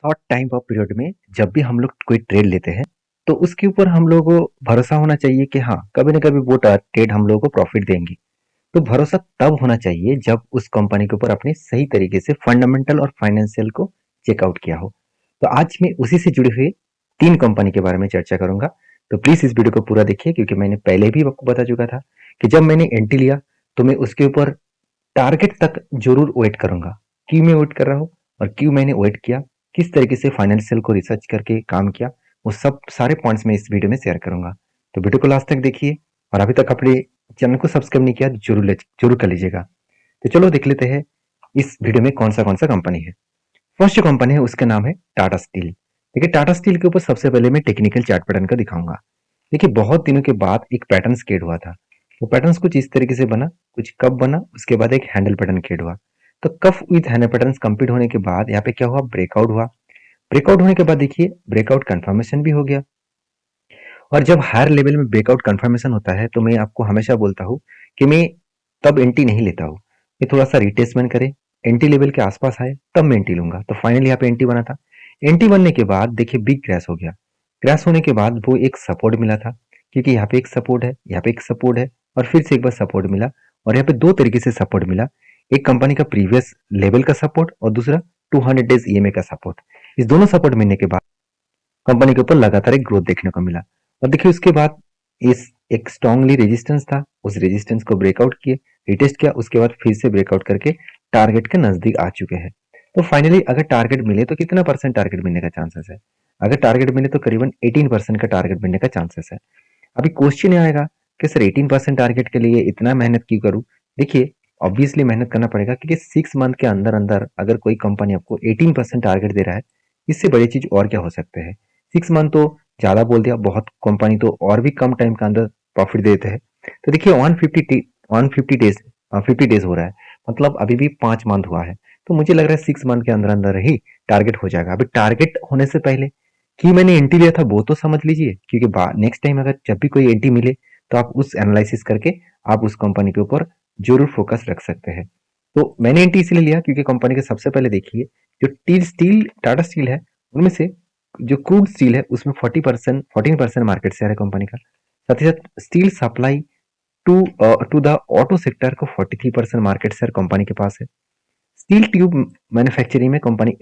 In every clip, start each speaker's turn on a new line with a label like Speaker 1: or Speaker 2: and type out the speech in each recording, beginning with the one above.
Speaker 1: Short time of period में जब भी हम लोग कोई ट्रेड लेते हैं तो उसके ऊपर हम लोगों को भरोसा होना चाहिए कि हाँ, कभी ना कभी वो ट्रेड हम लोगों को प्रॉफिट देंगी। तो भरोसा तब होना चाहिए जब उस कंपनी के ऊपर अपने सही तरीके से फंडामेंटल और फाइनेंशियल को चेकआउट किया हो। तो आज मैं उसी से जुड़े हुए 3 कंपनी के बारे में चर्चा करूंगा। तो प्लीज इस वीडियो को पूरा देखिए, क्योंकि मैंने पहले भी आपको बता चुका था कि जब मैंने एंट्री लिया तो मैं उसके ऊपर टारगेट तक जरूर वेट करूंगा। क्यों मैं वेट कर रहा हूँ और क्यों मैंने वेट किया, किस तरीके से फाइनेंशियल को रिसर्च करके काम किया, वो सब सारे पॉइंट्स मैं इस वीडियो में शेयर करूंगा। तो वीडियो को लास्ट तक देखिए, और अभी तक अपने चैनल को सब्सक्राइब नहीं किया तो जरूर कर लीजिएगा। तो चलो देख लेते हैं इस वीडियो में कौन सा कंपनी है। फर्स्ट जो कंपनी है उसका नाम है टाटा स्टील। देखिए, टाटा स्टील के ऊपर सबसे पहले मैं टेक्निकल चार्ट पैटर्न का दिखाऊंगा। देखिए, बहुत दिनों के बाद एक पैटर्न क्रिएट हुआ था। वो पैटर्न कुछ इस तरीके से बना, कुछ कप बना, उसके बाद एक हैंडल पैटर्न क्रिएट हुआ। तो cuff with handle pattern complete होने के बाद यहाँ पे क्या हुआ, ब्रेकआउट हुआ। ब्रेकआउट होने के बाद देखिए ब्रेकआउट कंफर्मेशन भी हो गया। और जब हायर लेवल में ब्रेकआउट कंफर्मेशन होता है तो मैं आपको हमेशा बोलता हूँ कि मैं तब एंट्री नहीं लेता हूँ। मैं थोड़ा सा रिटेस्टमेंट करे, एंट्री लेवल के आसपास आए तब मैं एंट्री लूंगा। तो फाइनली यहाँ पे एंट्री बना था। एंट्री बनने के बाद देखिए बिग क्रैश हो गया। क्रैश होने के बाद वो एक सपोर्ट मिला था, क्योंकि यहाँ पे एक सपोर्ट है, यहाँ पे एक सपोर्ट है, और फिर से एक बार सपोर्ट मिला। और यहाँ पे दो तरीके से सपोर्ट मिला, एक कंपनी का प्रीवियस लेवल का सपोर्ट और दूसरा 200 डेज ईएमए का सपोर्ट। इस दोनों सपोर्ट मिलने के बाद कंपनी के ऊपर लगातार एक ग्रोथ देखने को मिला। और देखिए उसके बाद इस एक स्ट्रांगली रेजिस्टेंस था, उस रेजिस्टेंस को ब्रेकआउट किए, रिटेस्ट किया, उसके बाद फिर से ब्रेकआउट करके टारगेट के नजदीक आ चुके हैं। तो फाइनली अगर टारगेट मिले तो कितना परसेंट टारगेट मिलने का चांसेस है? अगर टारगेट मिले तो करीबन 18% का टारगेट मिलने का चांसेस है। अभी क्वेश्चन आएगा कि सर 18% टारगेट के लिए इतना मेहनत क्यों करूं? देखिए, ऑब्वियसली मेहनत करना पड़ेगा, क्योंकि 6 मंथ के अंदर अंदर अगर कोई कंपनी आपको 18% टारगेट दे रहा है, इससे बड़ी चीज और क्या हो सकते हैं। 6 मंथ तो ज्यादा बोल दिया, बहुत कंपनी तो और भी कम टाइम के अंदर प्रॉफिट देते हैं। तो देखिए 150 डेज 50 डेज हो रहा है, मतलब अभी भी 5 मंथ हुआ है। तो मुझे लग रहा है 6 मंथ के अंदर अंदर ही टारगेट हो जाएगा। अभी टारगेट होने से पहले कि मैंने एंट्री लिया था वो तो समझ लीजिए, क्योंकि नेक्स्ट टाइम अगर जब भी कोई एंट्री मिले तो आप उस एनालिसिस करके आप उस कंपनी के ऊपर जरूर फोकस रख सकते हैं। तो मैंने एंट्री इसलिए लिया क्योंकि कंपनी के सबसे पहले देखिए जो स्टील टाटा स्टील है, उनमें से जो क्रूड स्टील है उसमें 14% मार्केट शेयर है कंपनी का। साथ ही साथ steel supply to to the auto sector को 43% मार्केट शेयर कंपनी के पास है। स्टील ट्यूब मैन्युफैक्चरिंग में कंपनी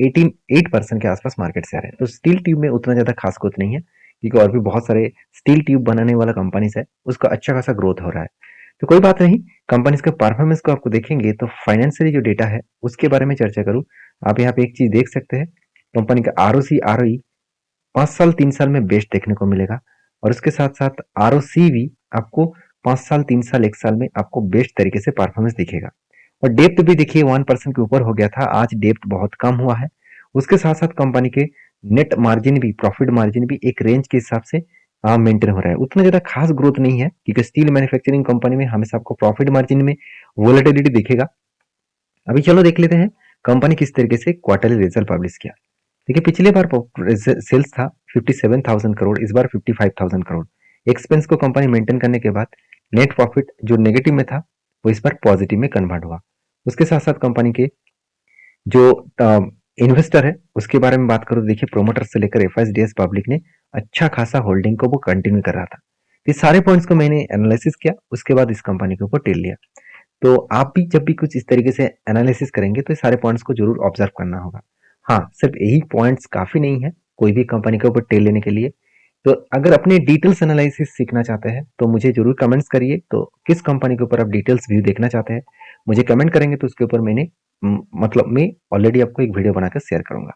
Speaker 1: 8% के आसपास मार्केट शेयर है। तो स्टील ट्यूब में उतना ज्यादा खास ग्रोथ नहीं है, क्योंकि और भी बहुत सारे स्टील ट्यूब बनाने वाला कंपनीज है, उसका अच्छा खासा ग्रोथ हो रहा है। तो कोई बात नहीं, कंपनीज का परफॉर्मेंस को आपको देखेंगे तो फाइनेंशियली जो डेटा है उसके बारे में चर्चा करूँ। आप यहाँ पे एक चीज देख सकते हैं, कंपनी का आरओसी आरओई 5 साल 3 साल में बेस्ट देखने को मिलेगा। और उसके साथ साथ आरओसी भी आपको 5 साल 3 साल 1 साल में आपको बेस्ट तरीके से परफॉर्मेंस दिखेगा। और डेप्थ भी देखिए 1% के ऊपर हो गया था, आज डेप्थ बहुत कम हुआ है। उसके साथ साथ कंपनी के नेट मार्जिन भी, प्रॉफिट मार्जिन भी एक रेंज के हिसाब से मेंटेन हो रहा है। उतना ज्यादा खास ग्रोथ नहीं है, क्योंकि स्टील मैन्युफैक्चरिंग कंपनी में हमेशा आपको प्रॉफिट मार्जिन में वोलेटिलिटी दिखेगा। अभी चलो देख लेते हैं कंपनी किस तरीके से क्वार्टरली रिजल्ट पब्लिश किया। देखिए, पिछले बार सेल्स था 57,000 करोड़, इस बार 55,000 करोड़। एक्सपेंस को कंपनी मेंटेन करने के बाद नेट प्रॉफिट जो नेगेटिव में था वो इस बार पॉजिटिव में कन्वर्ट हुआ। उसके साथ साथ कंपनी के जो इन्वेस्टर है उसके बारे में बात करो, देखिए प्रोमोटर से लेकर एफआईडीएस पब्लिक ने अच्छा खासा होल्डिंग को वो कंटिन्यू कर रहा था। ये सारे पॉइंट्स को मैंने एनालिसिस किया, उसके बाद इस कंपनी के ऊपर टेल लिया। तो आप भी जब भी कुछ इस तरीके से एनालिसिस करेंगे तो ये सारे पॉइंट्स को जरूर ऑब्जर्व करना होगा। हाँ, सिर्फ यही पॉइंट्स काफी नहीं है कोई भी कंपनी के ऊपर टेल लेने के लिए। तो अगर अपने डिटेल्स एनालिसिस सीखना चाहते हैं तो मुझे जरूर कमेंट्स करिए। तो किस कंपनी के ऊपर आप डिटेल्स व्यू देखना चाहते हैं मुझे कमेंट करेंगे, तो उसके ऊपर मतलब मैं ऑलरेडी आपको एक वीडियो बनाकर शेयर करूंगा।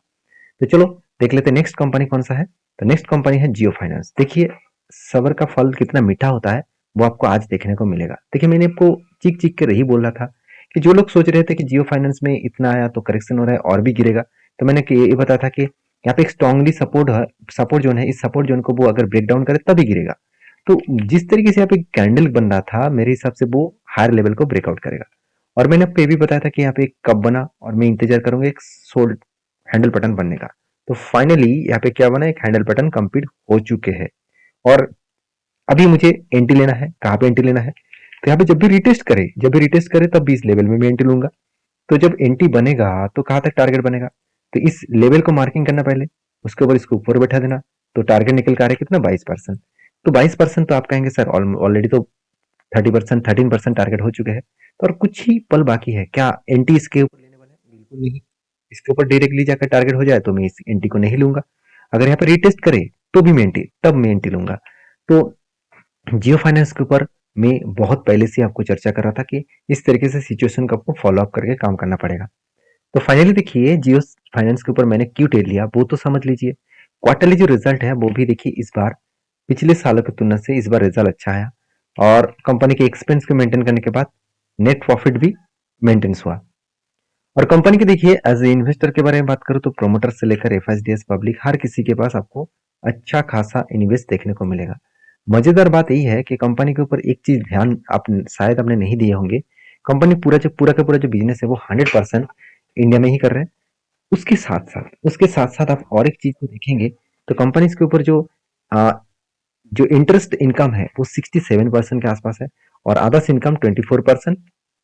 Speaker 1: तो चलो देख लेते हैं नेक्स्ट कंपनी कौन सा है। तो नेक्स्ट कंपनी है जियो फाइनेंस। देखिए, सबर का फल कितना मीठा होता है वो आपको आज देखने को मिलेगा। देखिए, मैंने आपको चीख चीख कर यही बोल रहा था कि जो लोग सोच रहे थे कि जियो फाइनेंस में इतना आया तो करेक्शन हो रहा है और भी गिरेगा, तो मैंने ये बताया था कि यहाँ पे एक स्ट्रांगली सपोर्ट है, सपोर्ट जोन है, इस सपोर्ट जोन को वो अगर ब्रेक डाउन करे तभी गिरेगा। तो जिस तरीके से यहाँ पे कैंडल बन रहा था मेरे हिसाब से वो हायर लेवल को ब्रेकआउट करेगा। और मैंने आपको ये भी बताया था कि यहाँ पे एक कब बना और मैं इंतजार करूंगा एक सोल्ड हैंडल बटन बनने का। तो फाइनली यहाँ पे क्या बना, एक हैंडल बटन कंप्लीट हो चुके हैं। और अभी मुझे एंट्री लेना है, कहाँ पे एंट्री लेना है, तो यहाँ पे जब भी रिटेस्ट करे तब भी इस लेवल में मैं एंट्री लूंगा। तो जब एंट्री बनेगा तो कहाँ तक टारगेट बनेगा, तो इस लेवल को मार्किंग करना पहले, उसके ऊपर इसको ऊपर बैठा देना, तो टारगेट निकल कर आ रहा है कितना 22%। तो 22% तो आप कहेंगे सर ऑलरेडी तो 30%, 13% टारगेट हो चुके हैं, तो और कुछ ही पल बाकी है, क्या एंटी इसके ऊपर लेने वाला है? बिल्कुल नहीं। इसके ऊपर डायरेक्टली जाकर टारगेट हो जाए तो मैं इस एंटी को नहीं लूंगा। अगर यहाँ पर रीटेस्ट करे तो भी मैं एंटी, तब मैं एंटी लूंगा। तो जियो फाइनेंस के ऊपर मैं बहुत पहले से आपको चर्चा कर रहा था कि इस तरीके से सिचुएशन को आपको फॉलो अप करके काम करना पड़ेगा। तो फाइनली देखिए जियो फाइनेंस के ऊपर मैंने क्यों टेल लिया वो तो समझ लीजिए। क्वार्टरली जो रिजल्ट है वो भी देखिए इस बार पिछले सालों की तुलना से इस बार रिजल्ट अच्छा आया, और कंपनी के एक्सपेंस को मेंटेन करने के बाद नेट प्रॉफिट भी मेंटेन हुआ। और कंपनी के देखिए एज ए इन्वेस्टर के बारे में बात करूं तो प्रोमोटर से लेकर एफआईडीएस पब्लिक हर किसी के पास आपको अच्छा खासा इन्वेस्ट देखने को मिलेगा। मजेदार बात यही है कि कंपनी के ऊपर एक चीज ध्यान आप शायद आपने नहीं दिए होंगे, कंपनी पूरा का पूरा जो बिजनेस है वो 100% इंडिया में ही कर रहे हैं। उसके साथ साथ आप और एक चीज को देखेंगे तो कंपनी के ऊपर आ, जो इंटरेस्ट इनकम है वो 67% के आसपास है, और अदर्स इनकम 24%,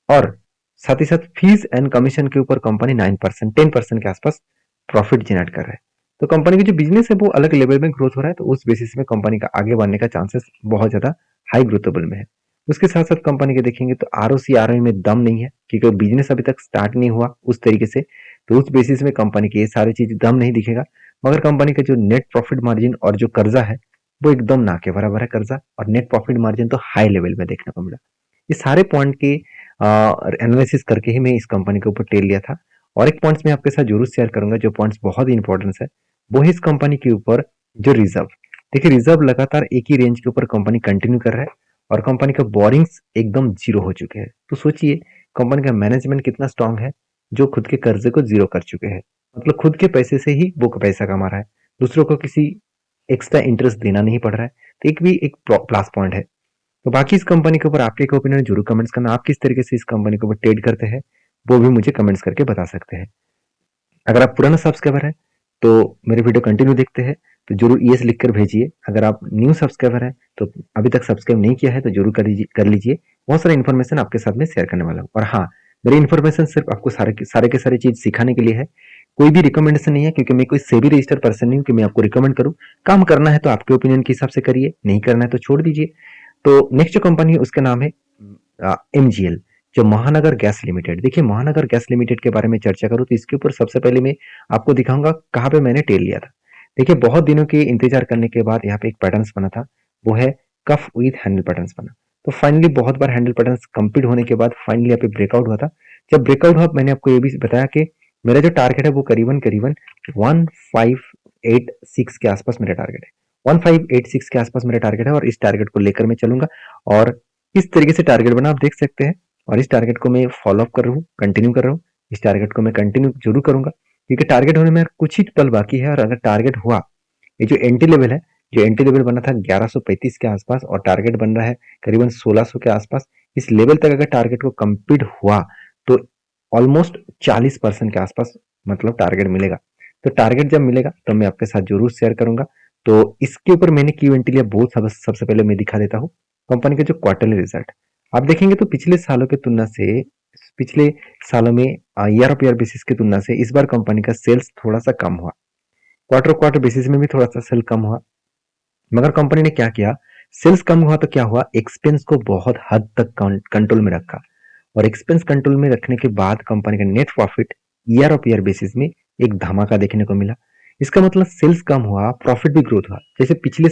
Speaker 1: और साथ ही साथ फीस एंड कमीशन के ऊपर कंपनी 9%, 10% के आसपास प्रॉफिट जनरेट कर रहा है। तो कंपनी का जो बिजनेस है वो अलग लेवल में ग्रोथ हो रहा है, तो उस बेसिस में कंपनी का आगे बढ़ने का चांसेस बहुत ज्यादा हाई ग्रोथेबल में है। उसके साथ साथ कंपनी के देखेंगे तो आरओसी आरओई में दम नहीं है, क्योंकि बिजनेस अभी तक स्टार्ट नहीं हुआ उस तरीके से, तो उस बेसिस में कंपनी की ये सारी चीज दम नहीं दिखेगा। मगर कंपनी का जो नेट प्रॉफिट मार्जिन और जो कर्जा है वो एकदम ना के बराबर है कर्जा, और नेट प्रॉफिट मार्जिन तो हाई लेवल में देखने को मिला। ये सारे पॉइंट के एनालिसिस करके ही मैं इस कंपनी के ऊपर टेल लिया था। और एक पॉइंट्स मैं आपके साथ जरूर शेयर करूंगा, जो पॉइंट्स बहुत ही इंपॉर्टेंस है, वो है इस कंपनी के ऊपर जो रिजर्व। देखिए रिजर्व लगातार एक ही रेंज के ऊपर कंपनी कंटिन्यू कर रहा है, और कंपनी का बोरिंग्स एकदम जीरो हो चुके हैं। तो सोचिए कंपनी का मैनेजमेंट कितना स्ट्रांग है, जो खुद के कर्जे को जीरो कर चुके हैं, मतलब खुद के पैसे से ही वो पैसा कमा रहा है, दूसरों को किसी एक्स्ट्रा इंटरेस्ट देना नहीं पड़ रहा है। तो एक भी एक प्लस पॉइंट है। तो बाकी इस कंपनी के ऊपर आपके ओपिनियन जरूर कमेंट्स करना, आप किस तरीके से इस कंपनी के ऊपर ट्रेड करते हैं वो भी मुझे कमेंट्स करके बता सकते हैं। अगर आप पुराना सब्सक्राइबर हैं तो मेरे वीडियो कंटिन्यू देखते हैं तो जरूर यस लिख कर भेजिए। अगर आप न्यू सब्सक्राइबर हैं तो अभी तक सब्सक्राइब नहीं किया है तो जरूर कर लीजिए। बहुत सारा इन्फॉर्मेशन आपके साथ में शेयर करने वाला हूँ। और हाँ, मेरी इन्फॉर्मेशन सिर्फ आपको सारे के सारे चीज सिखाने के लिए है, कोई भी रिकमेंडेशन नहीं है, क्योंकि मैं कोई सेबी रजिस्टर्ड पर्सन नहीं हूँ कि मैं आपको रिकमेंड करूँ। काम करना है तो आपके ओपिनियन के हिसाब से करिए, नहीं करना है तो छोड़ दीजिए। तो नेक्स्ट जो कंपनी है उसका नाम है एमजीएल, जो महानगर गैस लिमिटेड। देखिए महानगर गैस लिमिटेड के बारे में चर्चा करूँ तो इसके ऊपर सबसे पहले मैं आपको दिखाऊंगा कहाँ पे मैंने टेल लिया था। देखिए बहुत दिनों के इंतजार करने के बाद यहाँ पे एक पैटर्न्स बना था, वो है कफ विद हैंडल पैटर्न्स बना। तो फाइनली बहुत बार हैंडल पैटर्न्स कंप्लीट होने के बाद फाइनली यहाँ पे ब्रेकआउट हुआ था। जब ब्रेकआउट हुआ मैंने आपको ये भी बताया कि मेरा जो टारगेट है वो करीबन करीबन 1586 के आसपास मेरा टारगेट है। 1586 के आसपास मेरा टारगेट है, और इस टारगेट को लेकर मैं चलूंगा। और इस तरीके से टारगेट बना आप देख सकते हैं, और इस टारगेट को मैं फॉलो अप कर रहा हूँ, कंटिन्यू कर रहा हूँ। इस टारगेट को मैं कंटिन्यू जरूर करूंगा, क्योंकि टारगेट होने में कुछ ही पल बाकी है। और अगर टारगेट हुआ, ये जो एंट्री लेवल है, जो एंट्री लेवल बना था 1135 के आसपास, और टारगेट बन रहा है करीबन 1600 के आसपास, इस लेवल तक अगर टारगेट को कंप्लीट हुआ तो ऑलमोस्ट 40% के आसपास मतलब टारगेट मिलेगा। तो टारगेट जब मिलेगा तो मैं आपके साथ जरूर शेयर करूंगा। तो इसके ऊपर मैंने क्यों एंट्री लिया बहुत सबसे पहले मैं दिखा देता हूँ कंपनी का जो क्वार्टरली रिजल्ट। आप देखेंगे तो पिछले सालों की तुलना से, पिछले सालों में ईयर ऑफ ईयर बेसिस की तुलना से इस बार कंपनी का सेल्स थोड़ा सा कम हुआ, क्वार्टर क्वार्टर बेसिस में भी थोड़ा सा सेल कम हुआ। मगर कंपनी ने क्या किया, सेल्स कम हुआ तो क्या हुआ, एक्सपेंस को बहुत हद तक कंट्रोल में रखा, और एक्सपेंस कंट्रोल में रखने के बाद कंपनी का net profit year of year basis में एक धमाका देखने को मिला। इसका मतलब सेल्स कम हुआ, प्रॉफिट भी ग्रोथ हुआ। जैसे पिछले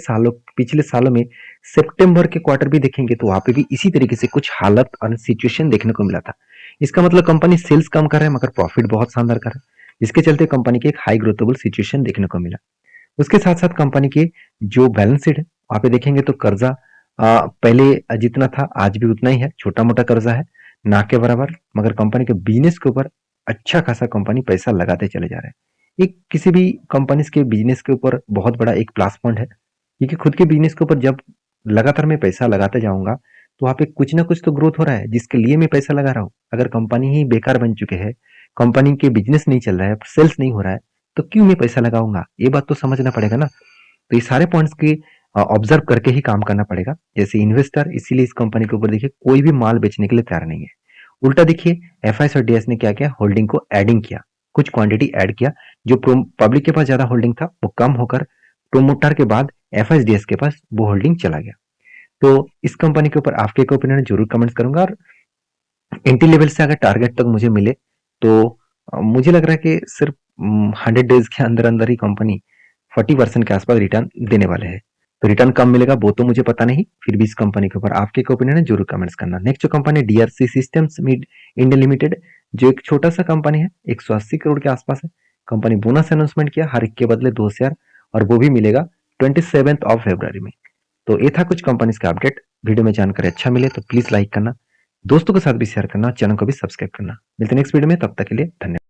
Speaker 1: सालों में सितंबर के क्वार्टर भी देखेंगे तो वहां पे भी इसी तरीके से कुछ हालत और सिचुएशन देखने को मिला था। इसका मतलब कंपनी सेल्स कम कर रहा है मगर प्रॉफिट बहुत शानदार कर रहा है, जिसके चलते कंपनी की एक हाई ग्रोथेबल सिचुएशन देखने को मिला। उसके साथ साथ कंपनी के जो बैलेंस शीट है वहां पे देखेंगे तो कर्जा पहले जितना था आज भी उतना ही है, छोटा मोटा कर्जा है ना के बराबर, मगर कंपनी के बिजनेस के ऊपर अच्छा खासा कंपनी पैसा लगाते चले जा रहे हैं। एक किसी भी कंपनी के बिजनेस के ऊपर बहुत बड़ा एक प्लस पॉइंट है, क्योंकि खुद के बिजनेस के ऊपर जब लगातार मैं पैसा लगाते जाऊंगा तो वहां पे कुछ ना कुछ तो ग्रोथ हो रहा है जिसके लिए मैं पैसा लगा रहा हूँ। अगर कंपनी ही बेकार बन चुके हैं, कंपनी के बिजनेस नहीं चल रहा है, सेल्स नहीं हो रहा है, तो क्यों मैं पैसा लगाऊंगा, ये बात तो समझना पड़ेगा ना। तो ये सारे पॉइंट्स के ऑब्जर्व करके ही काम करना पड़ेगा जैसे इन्वेस्टर। इसीलिए इस कंपनी के ऊपर देखिए कोई भी माल बेचने के लिए तैयार नहीं है। उल्टा देखिए एफआईएस और डीएस ने क्या किया, होल्डिंग को एडिंग किया, कुछ क्वांटिटी ऐड किया, जो पब्लिक के पास ज़्यादा होल्डिंग था वो कम होकर प्रोमोटर के बाद एफएसडीएस के पास वो होल्डिंग चला गया। तो इस कंपनी के ऊपर आपके क्या ओपिनियन है जरूर कमेंट्स करूंगा। और एंट्री लेवल से अगर टारगेट तक मुझे मिले तो मुझे लग रहा है कि सिर्फ 100 डेज के अंदर अंदर ही कंपनी 40% के आसपास रिटर्न देने वाले हैं। तो रिटर्न कम मिलेगा वो तो मुझे पता नहीं, फिर भी इस कंपनी के ऊपर आपके क्या ओपिनियन है जरूर कमेंट्स करना। नेक्स्ट जो कंपनी है डीआरसी सिस्टम्स इंडिया लिमिटेड, जो एक छोटा सा कंपनी है, 180 करोड़ के आसपास है। कंपनी बोनस अनाउंसमेंट किया हर एक के बदले 2 शेयर, और वो भी मिलेगा 27 में। तो ये था कुछ कंपनीज का अपडेट। वीडियो में जानकारी अच्छा मिले तो प्लीज लाइक करना, दोस्तों के साथ भी शेयर करना, चैनल को भी सब्सक्राइब करना। मिलते हैं नेक्स्ट वीडियो में, तब तक के लिए धन्यवाद।